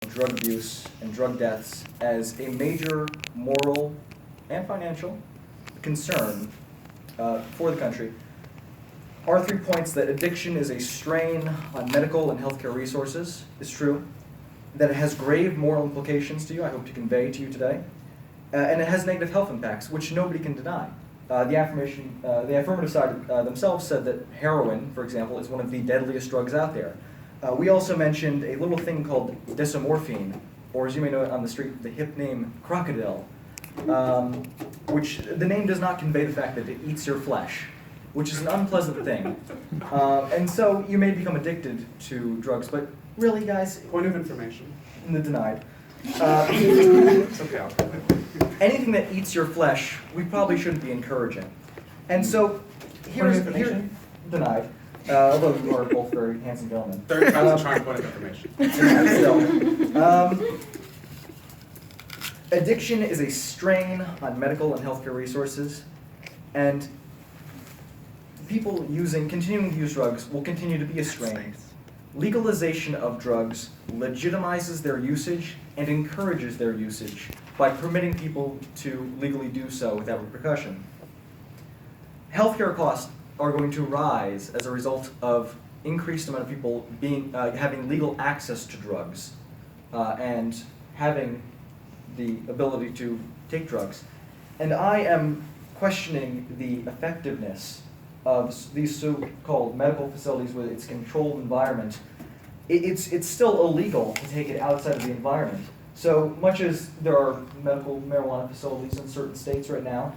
drug abuse and drug deaths as a major moral and financial concern for the country. Our 3 points: that addiction is a strain on medical and healthcare resources is true, that it has grave moral implications to you, I hope to convey to you today, and it has negative health impacts, which nobody can deny. The affirmative side themselves said that heroin, for example, is one of the deadliest drugs out there. We also mentioned a little thing called desomorphine, or as you may know it on the street, the hip name crocodile, which the name does not convey the fact that it eats your flesh, which is an unpleasant thing. And so you may become addicted to drugs, but really, guys... Point of information. Denied. It's okay, I'll tell you. Anything that eats your flesh, we probably shouldn't be encouraging. And so, here, denied. Although you are both very handsome gentlemen. Third time's a charm. Point of information. Addiction is a strain on medical and healthcare resources, and people continuing to use drugs will continue to be a strain. Legalization of drugs legitimizes their usage and encourages their usage by permitting people to legally do so without repercussion. Healthcare costs are going to rise as a result of increased amount of people having legal access to drugs and having the ability to take drugs. And I am questioning the effectiveness of these so-called medical facilities with its controlled environment. It's still illegal to take it outside of the environment. So much as there are medical marijuana facilities in certain states right now,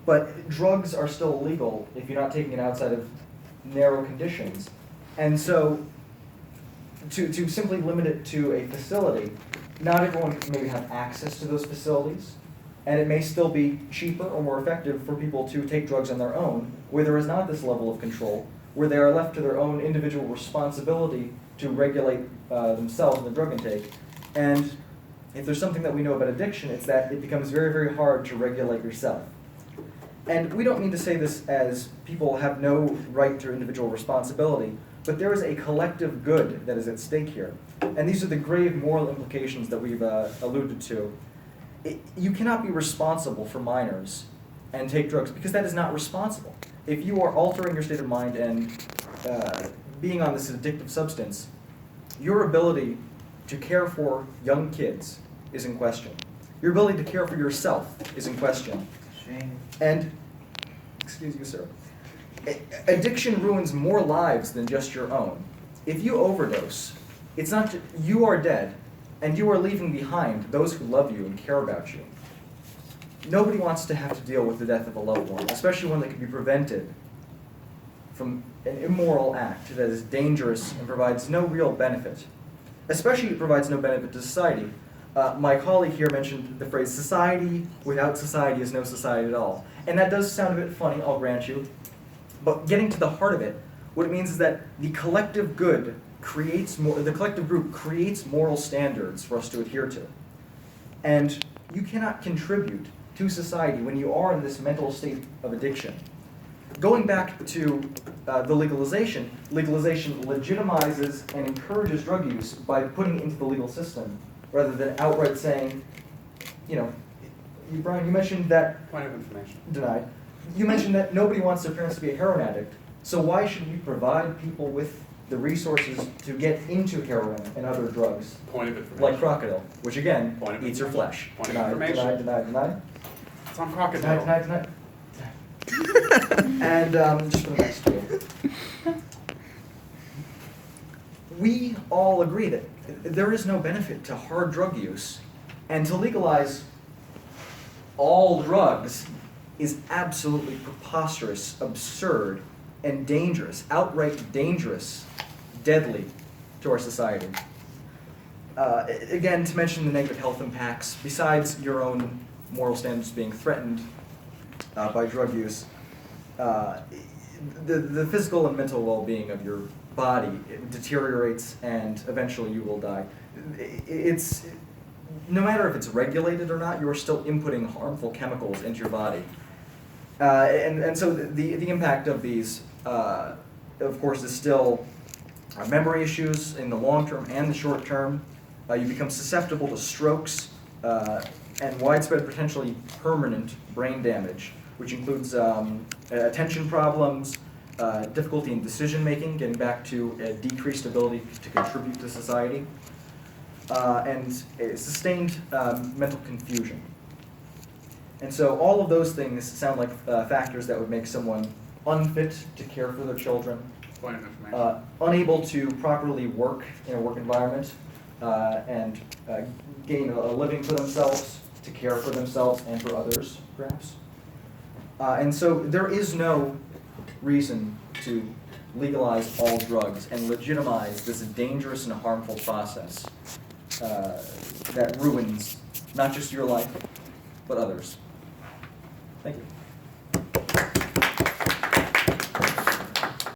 but drugs are still illegal if you're not taking it outside of narrow conditions. And so to simply limit it to a facility, not everyone can maybe have access to those facilities, and it may still be cheaper or more effective for people to take drugs on their own, where there is not this level of control, where they are left to their own individual responsibility to regulate themselves and their drug intake. And if there's something that we know about addiction, it's that it becomes very, very hard to regulate yourself. And we don't mean to say this as people have no right to individual responsibility, but there is a collective good that is at stake here. And these are the grave moral implications that we've alluded to. You cannot be responsible for minors and take drugs, because that is not responsible. If you are altering your state of mind and being on this addictive substance, your ability to care for young kids is in question. Your ability to care for yourself is in question. Shame. And, excuse you, sir, addiction ruins more lives than just your own. If you overdose, it's not you are dead, and you are leaving behind those who love you and care about you. Nobody wants to have to deal with the death of a loved one, especially one that can be prevented from an immoral act that is dangerous and provides no real benefit. Especially it provides no benefit to society. My colleague here mentioned the phrase, society without society is no society at all. And that does sound a bit funny, I'll grant you. But getting to the heart of it, what it means is that the collective good the collective group creates moral standards for us to adhere to. And you cannot contribute to society when you are in this mental state of addiction. Going back to the legalization legitimizes and encourages drug use by putting it into the legal system, rather than outright saying, Brian, you mentioned that... Point of information. Denied. You mentioned that nobody wants their parents to be a heroin addict, so why should we provide people with the resources to get into heroin and other drugs? Point of information. Like crocodile, which again, Point of eats your flesh. Point of Denied, information. denied. It's on crocodile. Denied. And just for the next two. We all agree that there is no benefit to hard drug use, and to legalize all drugs is absolutely preposterous, absurd, and dangerous, outright dangerous, deadly to our society. Again, to mention the negative health impacts, besides your own moral standards being threatened by drug use, the physical and mental well-being of your body deteriorates, and eventually you will die. No matter if it's regulated or not, you are still inputting harmful chemicals into your body. And so the impact of these, of course, is still memory issues in the long term and the short term, You become susceptible to strokes and widespread, potentially permanent brain damage, which includes attention problems, difficulty in decision making, getting back to a decreased ability to contribute to society, and sustained mental confusion. And so all of those things sound like factors that would make someone unfit to care for their children, Point of information. unable to properly work in a work environment, and gain a living for themselves, to care for themselves and for others, perhaps. And so there is no reason to legalize all drugs and legitimize this dangerous and harmful process that ruins not just your life, but others. Thank you.